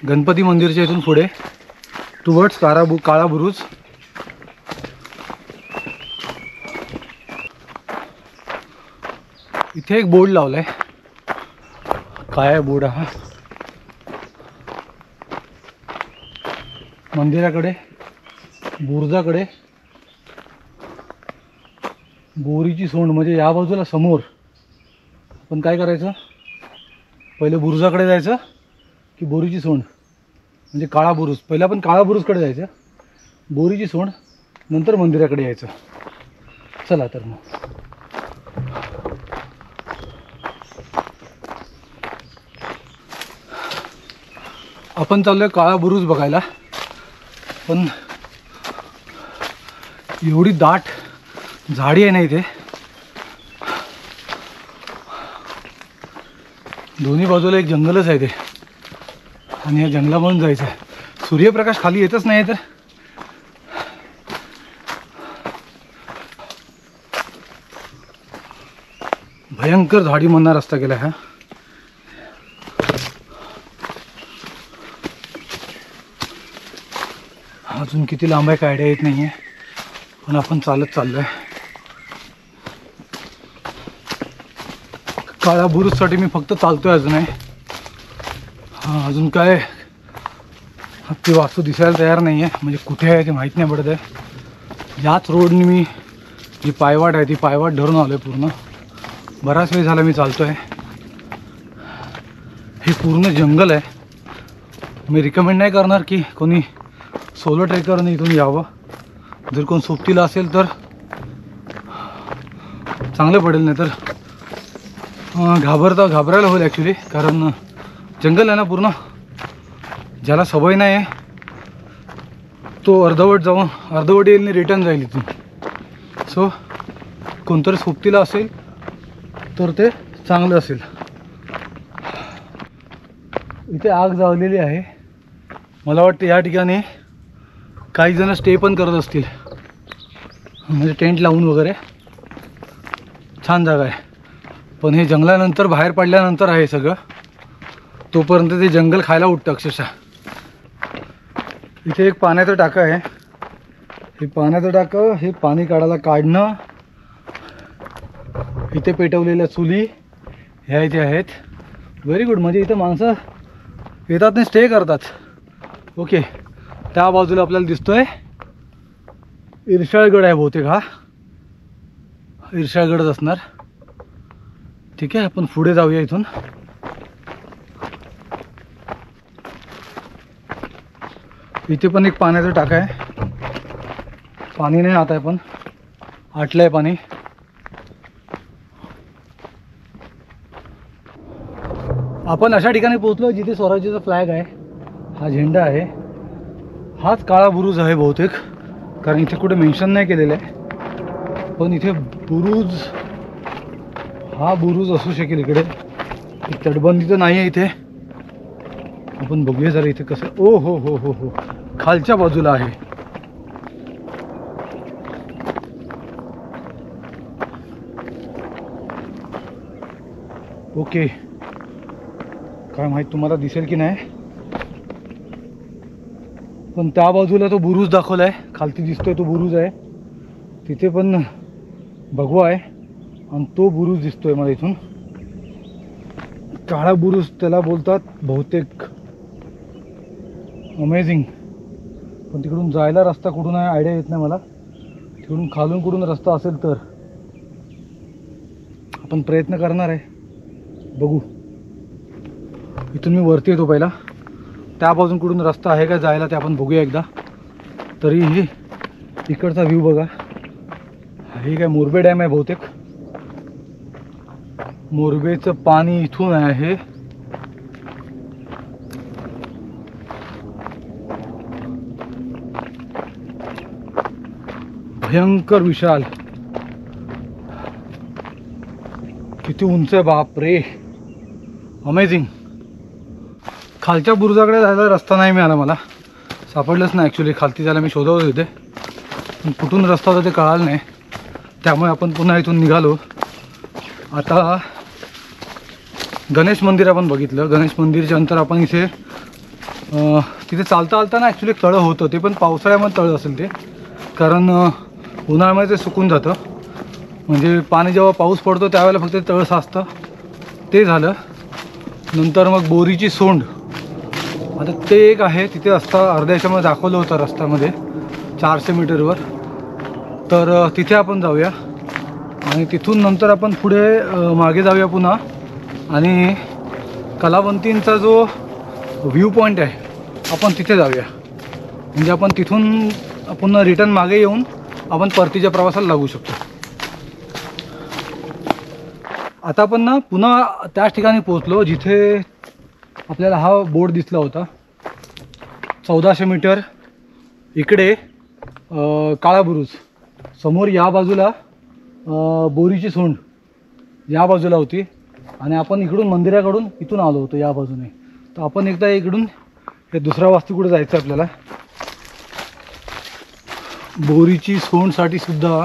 गणपती मंदिरच्या इथून पुढे टुवर्ड्स काळा बुरुज. इथे एक बोर्ड लावला आहे. काय आहे बोर्ड हा? मंदिराकडे, बुरुजाकडे बोरीची सोंड, म्हणजे या बाजूला समोर आपण काय करायचं, पहिले बुरुजाकडे जायचं की बोरीची सोंड, म्हणजे काळा बुरुज. पहिला आपण काळा बुरुजकडे जायचं, बोरीची सोंड, नंतर मंदिराकडे यायचं. चला तर मग आपण चाललोय काळा बुरुज बघायला. पण एवढी दाट झाडी आहे ना इथे, दोन्ही बाजूला एक जंगलच आहे ते, आणि या जंगलामधून जायचं आहे. सूर्यप्रकाश खाली येतच नाही तर भयंकर झाडी म्हणणार रस्ता गेला हा. अजून किती लांब आहे काय आयडिया येत नाही आहे, पण आपण चालत चाललो आहे. काळा बुरुजसाठी मी फक्त चालतोय अजून आहे. अजून काय ती वास्तू दिसायला तयार नाही आहे, म्हणजे कुठे आहे ते माहीत नाही पडत आहे. याच रोडने मी जी पायवाट आहे ती पायवाट धरून आलो आहे. पूर्ण बराच वेळ झाला मी चालतो आहे. हे पूर्ण जंगल आहे. मी रिकमेंड नाही करणार की कोणी सोलो ट्रेकरने इथून यावं. जर कोण सोबतीला असेल तर चांगलं पडेल, नाही तर घाबरायला होईल ॲक्च्युली, कारण जंगल आहे ना पूर्ण. ज्याला सवय नाही आहे तो अर्धवट येईल आणि रिटर्न जाईल इथून. सो कोणतरी सोबतीला असेल तर ते चांगलं असेल. इथे आग जाळलेली आहे. मला वाटतं या ठिकाणी काही जण स्टे पण करत असतील, म्हणजे टेंट लावून वगैरे. छान जागा आहे. पण हे जंगलानंतर बाहेर पडल्यानंतर आहे सगळं, तोपर्यंत ते जंगल खायला उठतं अक्षरशः. इथे एक पाण्याचं टाकं आहे. हे पाण्याचं टाकं, हे पाणी काढणं इथे पेटवलेल्या चुली ह्या इथे आहेत. Very good. म्हणजे इथं माणसं येतात आणि स्टे करतात. ओके. त्या बाजूला आपल्याला दिसतोय इरशाळगड आहे बहुतेक. हा इरशाळगडच असणार. ठीक आहे, आपण पुढे जाऊया इथून. इथे पण एक पाण्याचा टाका आहे. पाणी नाही आता आहे पण आटलं आहे पाणी. आपण अशा ठिकाणी पोहोचलो जिथे स्वराज्याचा फ्लॅग आहे. हा झेंडा आहे. हाच काळा बुरुज आहे बहुतेक, कारण इथे कुठे मेन्शन नाही केलेलं आहे. पण इथे बुरुज, हा बुरुज असू शकेल. इकडे तटबंदी तर नाही आहे इथे. आपण बघूया जरा इथे कसं. ओ हो हो हो हो, खालच्या बाजूला आहे. ओके. काय माहीत तुम्हाला दिसेल की नाही, पण त्या बाजूला तो बुरुज दाखवला आहे. खालती दिसतोय तो बुरुज आहे. तिथे पण भगवा आहे आणि तो बुरुज दिसतोय मला इथून. काळा बुरुज त्याला बोलतात बहुतेक. अमेझिंग. पण तिकडून जायला रस्ता कुठून आहे आयडिया येत नाही मला. तिकडून खालून कुठून रस्ता असेल तर आपण प्रयत्न करणार आहे. बघू. इथून मी वरती येतो पहिला. त्या बाजून कुठून रस्ता आहे का जायला ते आपण बघूया एकदा. तरी हे इकडचा व्ह्यू बघा. हे काय मोरबे डॅम आहे बहुतेक. मोरबेचं पाणी इथून आहे. भयंकर विशाल. किती उंच आहे बाप रे. अमेझिंग. खालच्या बुरुजाकडे जायला रस्ता नाही मिळाला मला. सापडलंच नाही ॲक्च्युली. खालती जायला मी शोधत होते पण कुठून रस्ता होता ते कळालं नाही. त्यामुळे आपण पुन्हा इथून निघालो. आता गणेश मंदिर आपण बघितलं. गणेश मंदिरच्या नंतर आपण इथे तिथे चालता चालताना ॲक्च्युली तळं होतं. ते पण पावसाळ्यामध्ये तळं असेल ते, कारण उन्हाळ्यामध्ये ते सुकून जातं. म्हणजे पाणी जेव्हा पाऊस पडतो त्यावेळेला फक्त तळं साचतं. ते झालं. नंतर मग बोरीची सोंड. आता ते एक आहे तिथे रस्ता अर्ध्या याच्यामध्ये दाखवलं होतं रस्त्यामध्ये 400 मीटरवर. तर तिथे आपण जाऊया आणि तिथून नंतर आपण पुढे मागे जाऊया पुन्हा. आणि कलावंतींचा जो व्ह्यू पॉईंट आहे आपण तिथे जाऊया. म्हणजे आपण तिथून पुन्हा रिटर्न मागे येऊन आपण परतीच्या प्रवासाला लागू शकतो. आता आपण ना पुन्हा त्याच ठिकाणी पोहोचलो जिथे आपल्याला हा बोर्ड दिसला होता. 1400 मीटर इकडे काळा बुरुज. समोर या बाजूला बोरीची सोंड या बाजूला होती. आणि आपण इकडून मंदिराकडून इथून आलो होतो या बाजूने. तर आपण एकदा इकडून हे दुसऱ्या वास्तूकडे जायचं आपल्याला. बोरीची सोंडसाठी सुद्धा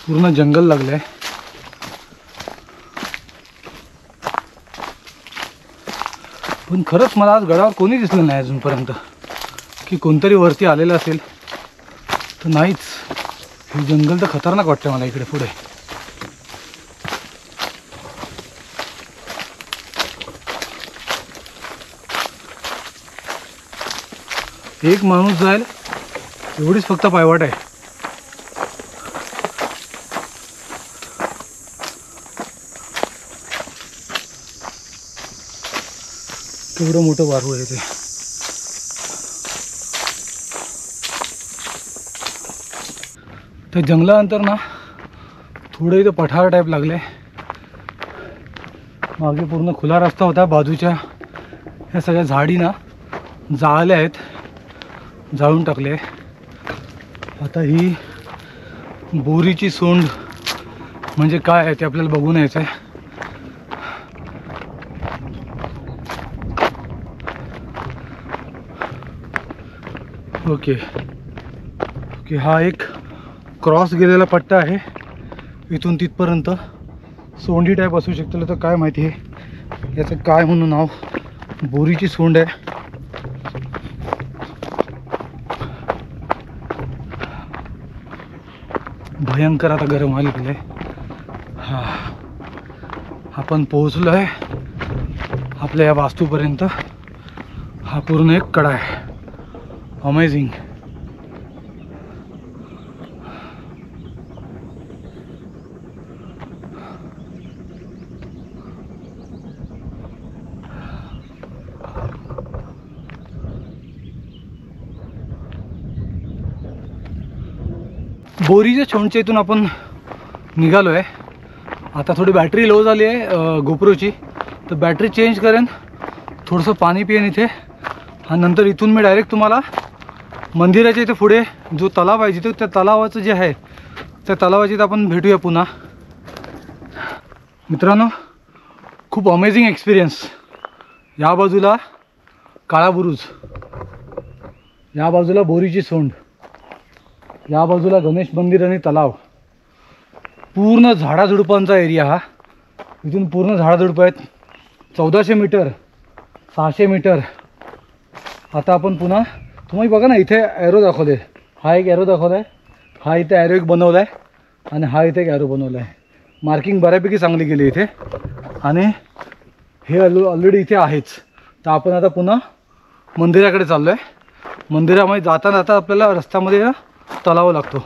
पूर्ण जंगल लागलं आहे. पण खरंच मला आज गडावर कोणी दिसलं नाही अजूनपर्यंत की कोणतरी वरती आलेलं असेल तर नाहीच. हे जंगल तर खतरनाक वाटतं मला इकडे पुढे. एक माणूस जाईल एवढीच फक्त पायवाट आहे. केवढं मोठं वारूळ आहे ते. त्या जंगलानंतर ना थोडं इथं पठार टाईप लागले. मागे पूर्ण खुला रस्ता होता. बाजूच्या ह्या सगळ्या झाडी ना जाळल्या आहेत, जाळून टाकले. आता ही बोरीची सोंड म्हणजे काय आहे ते आपल्याला बघून यायचं आहे. Okay okay. हा एक क्रॉस गेलेला पट्टा आहे. इथून तिथपर्यंत सोंडी टाईप असू शकतं तर काय माहिती आहे याचं काय म्हणून नाव. बोरीची सोंड आहे. भयंकर आता गरम व्हायला गेलं आहे. हां आपण पोहोचलो आहे आपल्या या वास्तूपर्यंत. हा पूर्ण एक कडा आहे. अमेझिंग. बोरीच्या छोंडच्या इथून आपण निघालो आहे. आता थोडी बॅटरी लो झाली आहे गोप्रोची, तर बॅटरी चेंज करेन, थोडंसं पाणी पिईन इथे, आणि नंतर इथून मी डायरेक्ट तुम्हाला मंदिराच्या इथे पुढे जो तलाव आहे जिथे, त्या तलावाचं जे आहे त्या तलावाच्या इथं आपण भेटूया पुन्हा. मित्रांनो, खूप अमेझिंग एक्सपिरियन्स. या बाजूला काळा बुरुज, या बाजूला बोरीची सोंड, या बाजूला गणेश मंदिर आणि तलाव. पूर्ण झाडाझुडपांचा एरिया हा. इथून पूर्ण झाडाझुडपं आहेत. 1400 मीटर, 600 मीटर. आता आपण पुन्हा, तुम्ही बघा ना, इथे ॲरो दाखवले. हा एक ॲरो दाखवला आहे, हा इथे ॲरो एक बनवला आहे, आणि हा इथे एक ॲरो बनवला आहे. मार्किंग बऱ्यापैकी चांगली गेली इथे, आणि हे ऑलरेडी इथे आहेच. तर आपण आता पुन्हा मंदिराकडे चाललो आहे. मंदिरामध्ये जाता जाता आपल्याला रस्त्यामध्ये तलाव लागतो.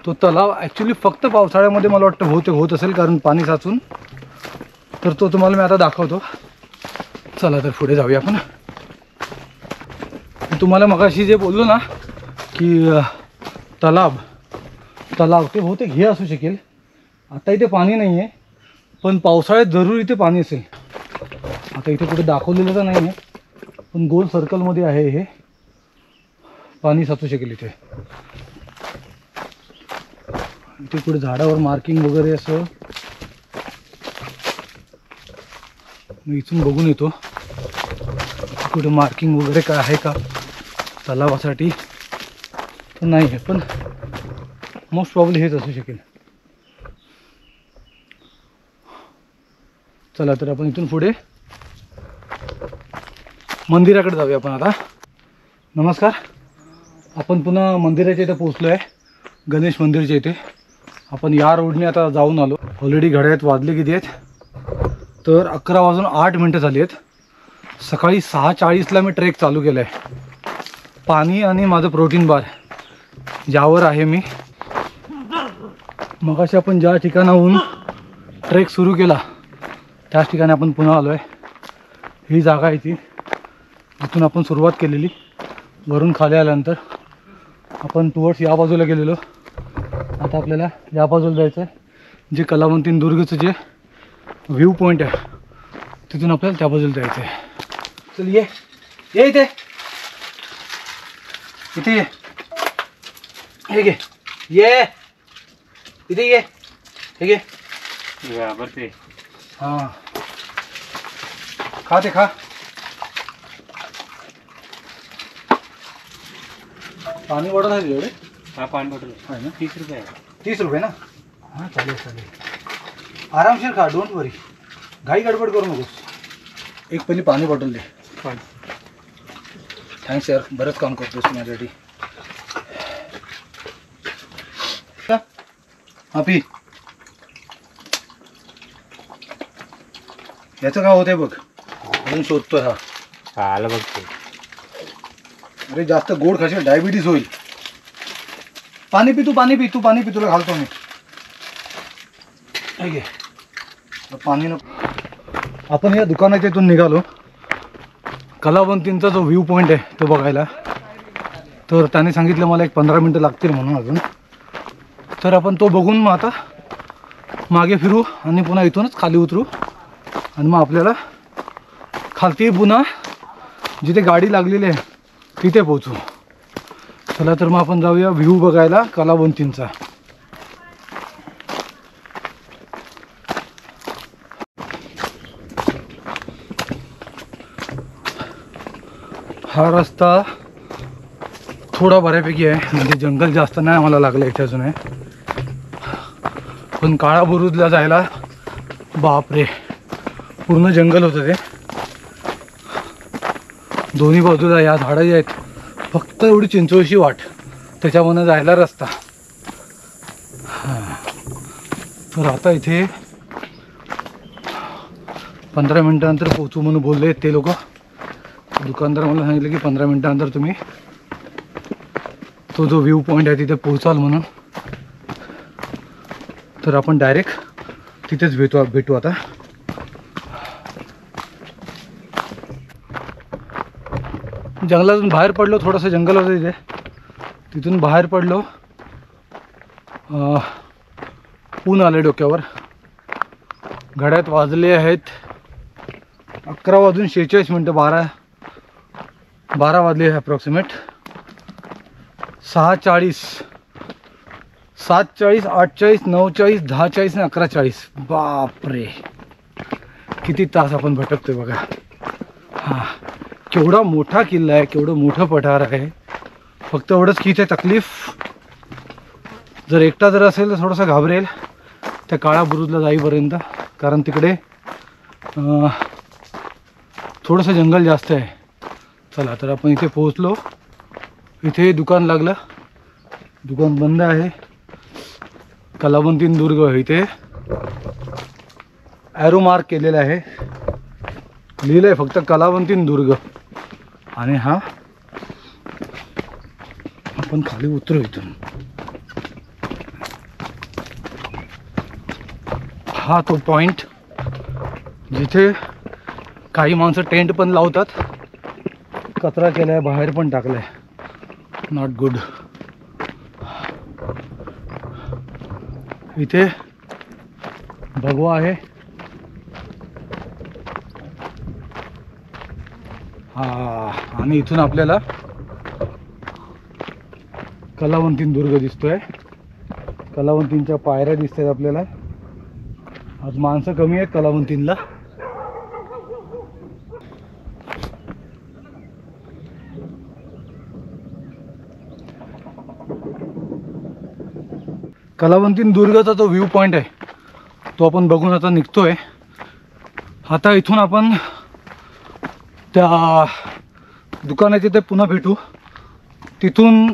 तो तलाव ॲक्च्युली फक्त पावसाळ्यामध्ये मला वाटतं होत असेल, कारण पाणी साचून. तर तो तुम्हाला मी आता दाखवतो. चला तर पुढे जाऊया आपण. तुम्हाला मगाशी जे बोललो ना की तलाव ते बहुतेक हे असू शकेल. आता इथे पाणी नाही आहे, पण पावसाळ्यात जरूर इथे पाणी असेल. आता इथे कुठे दाखवलेलं तर नाही आहे, पण गोल सर्कलमध्ये आहे हे. पाणी साचू शकेल इथे. इथे कुठे झाडावर मार्किंग वगैरे असं. मी इथून बघून येतो कुठे मार्किंग वगैरे काय आहे का तलावासाठी. तर नाही आहे, पण मोस्ट प्रॉब्ली हेच असू शकेल. चला तर आपण इथून पुढे मंदिराकडे जाऊया आपण आता. नमस्कार. आपण पुन्हा मंदिराच्या इथे पोचलो आहे, गणेश मंदिरच्या इथे. आपण या रोडने आता जाऊन आलो. ऑलरेडी घड्याळात वाजले किती आहेत, तर 11:08 झाली आहेत. सकाळी 6:40ला मी ट्रेक चालू केला आहे. पाणी आणि माझं प्रोटीन बार यावर आहे मी. मगाशी आपण ज्या ठिकाणाहून ट्रेक सुरू केला त्याच ठिकाणी आपण पुन्हा आलो आहे. ही जागा आहे ती, जिथून आपण सुरुवात केलेली. वरून खाली आल्यानंतर आपण टुवर्ड्स या बाजूला गेलेलो. आता आपल्याला या बाजूला जायचं आहे, जे कलावंतीन दुर्गचं जे व्ह्यू पॉईंट आहे तिथून आपल्याला त्या बाजूला जायचं आहे. चल ये इथे ये, हे घे, ये इथे ये, हे घे. हां, खा ते खा. पाणी बॉटल आहे तुझ्याकडे? हा, पाणी बॉटल आहे ना. 30 रुपये. 30 रुपये ना. हां, चालेल. आरामशीर खा, डोंट वरी. घाई गडबड करू नकोस. एक पहिली पाणी बॉटल दे. थँक्स यार, बरंच काम करतोस माझ्यासाठी. हा पी. याचं काय होतंय बघ, अजून शोधतोय. हा आलं बघतो. अरे जास्त गोड खाशील, डायबिटीज होईल. पाणी पी, तू पाणी पी, तुला घालतो मी. ठीक आहे, पाणी नको. आपण या दुकानाच्या इथून निघालो कलावंतींचा जो व्ह्यू पॉईंट आहे तो बघायला. तर त्याने सांगितलं मला एक 15 मिनटं लागतील म्हणून अजून. तर आपण तो बघून मग आता मागे फिरू आणि पुन्हा इथूनच खाली उतरू, आणि मग आपल्याला खालती पुन्हा जिथे गाडी लागलेली आहे तिथे पोहोचू. चला तर मग आपण जाऊया व्ह्यू बघायला कलावंतींचा. हा रस्ता थोडा बऱ्यापैकी आहे, म्हणजे जंगल जास्त नाही आम्हाला लागलं इथे अजून आहे. पण काळा बुरुजला जायला बापरे पूर्ण जंगल होतं ते. दोन्ही बाजूला या झाडं जे आहेत, फक्त एवढी चिंचोळीची वाट, त्याच्यामधून जायला रस्ता. तर आता इथे 15 मिनिटानंतर पोहोचू म्हणून बोलले ते लोक. दुकानदार मला सांगितलं की 15 मिनिटानंतर तुम्ही तो जो व्ह्यू पॉईंट आहे तिथे पोहोचाल म्हणून. तर आपण डायरेक्ट तिथेच भेटू आता. जंगलातून बाहेर पडलो, थोडंसं जंगल होतं तिथे, तिथून बाहेर पडलो. ऊन आले डोक्यावर. घड्यात वाजले आहेत 11:46. 12 वाजले अप्रॉक्सिमेट. 6:40, 7:40, 8:40, 9:40, 10:40 आणि 11:40. बापरे, किती तास आपण भटकतोय बघा. हां, केवढा मोठा किल्ला आहे, केवढं मोठं पठार आहे. फक्त एवढंच की इथे तकलीफ, जर एकटा जर असेल तर थोडासा घाबरेल त्या काळा बुरुजला जाईपर्यंत, कारण तिकडे थोडंसं जंगल जास्त आहे. चला, तर आपण इथे पोहोचलो. इथे दुकान लागलं, दुकान बंद आहे. कलावंतीन दुर्ग इथे ॲरो मार्क केलेला आहे, लिहिलं आहे फक्त कलावंतीन दुर्ग. आणि हा आपण खाली उतरू इथून. हा तो पॉइंट जिथे काही माणसं टेंट पण लावतात. कचरा केलाय, बाहेर पण टाकलाय, नॉट गुड. इथे भगवा आहे. आणि इथून आपल्याला कलावंतीन दुर्ग दिसतोय. कलावंतींच्या पायऱ्या दिसतात आपल्याला. आज माणसं कमी आहेत कलावंतींला. कलावंतीन दुर्गाचा तो व्ह्यू पॉइंट आहे तो आपण बघून आता निघतोय. आता इथून आपण त्या दुकानाच्या तिथे पुन्हा भेटू. तिथून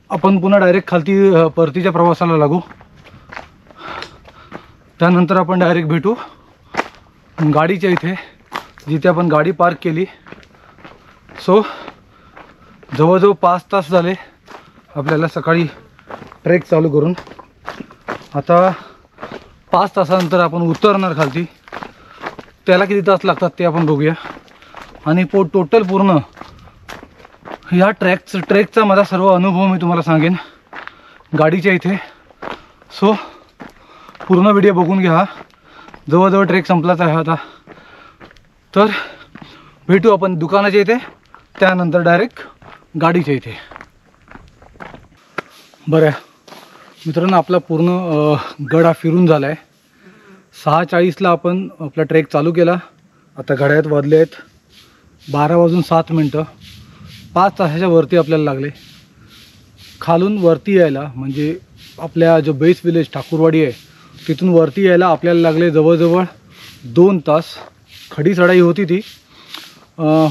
आपण पुन्हा डायरेक्ट खालती परतीच्या प्रवासाला लागू. त्यानंतर आपण डायरेक्ट भेटू गाडीच्या इथे जिथे आपण गाडी पार्क केली. सो जवळजवळ 5 तास झाले आपल्याला सकाळी ट्रेक चालू करून. आता 5 तासानंतर आपण उतरणार खालती. त्याला किती तास लागतात ते आपण बघूया. आणि टोटल पूर्ण ह्या ट्रेकचा माझा सर्व अनुभव मी तुम्हाला सांगेन गाडीच्या इथे. सो पूर्ण व्हिडिओ बघून घ्या. जवळजवळ ट्रेक संपलाच आहे आता. तर भेटू आपण दुकानाच्या इथे, त्यानंतर डायरेक्ट गाडीच्या इथे. बरं मित्रांनो, आपला पूर्ण गड हा फिरून झाला आहे. 6:40ला आपण आपला ट्रेक चालू केला. आता घड्याळात वाजले आहेत 12:07. 5 तासाच्या वरती आपल्याला लागले. खालून वरती यायला म्हणजे आपल्या जो बेस विलेज ठाकूरवाडी आहे तिथून वरती यायला आपल्याला लागले जवळजवळ 2 तास. खडी चढाई होती ती,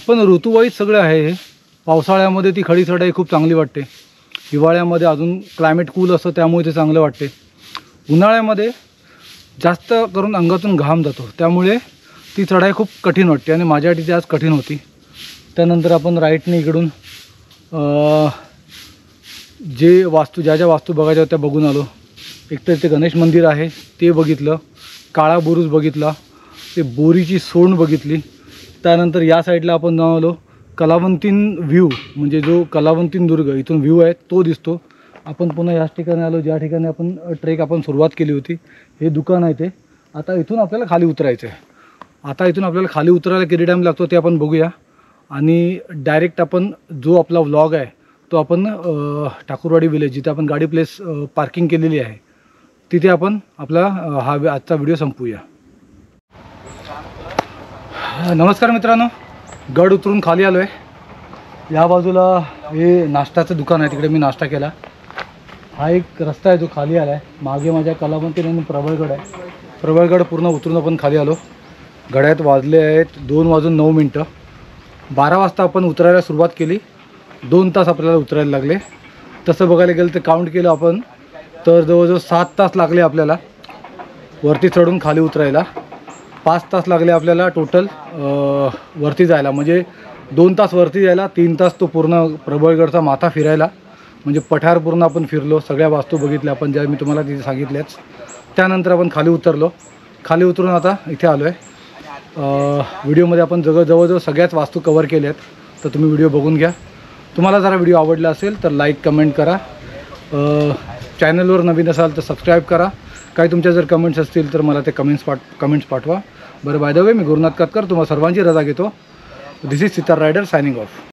पण ऋतूवाईज सगळं आहे. पावसाळ्यामध्ये ती खडी चढाई खूप चांगली वाटते. हिवाळ्यामध्ये अजून क्लायमेट कूल असतं त्यामुळे ते चांगलं वाटते. उन्हाळ्यामध्ये जास्त करून अंगातून घाम जातो त्यामुळे ती चढाई खूप कठीण वाटते आणि माझ्यासाठी ती आज कठीण होती. त्यानंतर आपण राईटने इकडून ज्या ज्या वास्तू बघायच्या त्या बघून आलो. एकतर ते गणेश मंदिर आहे ते बघितलं, काळा बुरुज बघितला, ते बोरीची सोंड बघितली. त्यानंतर या साईडला आपण जाऊन आलो कलावंतीन व्ह्यू म्हणजे जो कलावंतीन दुर्ग इथून व्ह्यू आहे तो दिसतो. आपण पुन्हा याच ठिकाणी आलो ज्या ठिकाणी आपण ट्रेक सुरुवात केली होती. हे दुकान आहे ते. आता इथून आपल्याला खाली उतरायचं आहे. आता इथून आपल्याला खाली उतरायला किती टाईम लागतो ते आपण बघूया. आणि डायरेक्ट आपण जो आपला व्लॉग आहे तो आपण ठाकूरवाडी विलेज जिथे आपण गाडी प्लेस पार्किंग केलेली आहे तिथे आपण आपला हा आजचा व्हिडिओ संपवूया. नमस्कार मित्रांनो, गड उतरून खाली आलो आहे. या बाजूला हे नाश्त्याचं दुकान आहे, तिकडे मी नाश्ता केला. हा एक रस्ता आहे जो खाली आला आहे. मागे माझ्या कलावंती आणि प्रबळगड आहे. प्रबळगड पूर्ण उतरून आपण खाली आलो. घड्याळात वाजले आहेत 2:09. 12 वाजता आपण उतरायला सुरुवात केली. 2 तास आपल्याला उतरायला लागले. तसं बघायला गेलं तर काउंट केलं आपण तर जवळजवळ 7 तास लागले आपल्याला वरती चढून खाली उतरायला. 5 तास लागले आपल्याला टोटल वरती जायला, म्हणजे 2 तास वरती जायला, 3 तास तो पूर्ण प्रबळगडचा माथा फिरायला, म्हणजे पठार पूर्ण आपण फिरलो, सगळ्या वास्तू बघितल्या आपण ज्या मी तुम्हाला तिथे सांगितल्याच. त्यानंतर आपण खाली उतरलो, खाली उतरून आता इथे आलो आहे. व्हिडिओमध्ये आपण जवळजवळ सगळ्याच वास्तू कवर केल्या आहेत, तर तुम्ही व्हिडिओ बघून घ्या. तुम्हाला जरा व्हिडिओ आवडला असेल तर लाईक कमेंट करा, चॅनलवर नवीन असाल तर सबस्क्राईब करा. काही तुमच्या जर कमेंट्स असतील तर मला ते कमेंट्स पाठवा. बरं, बाय द वे मी गुरुनाथ कातकर तुम्हा सर्वांची रजा घेतो. This is Sitar rider signing of.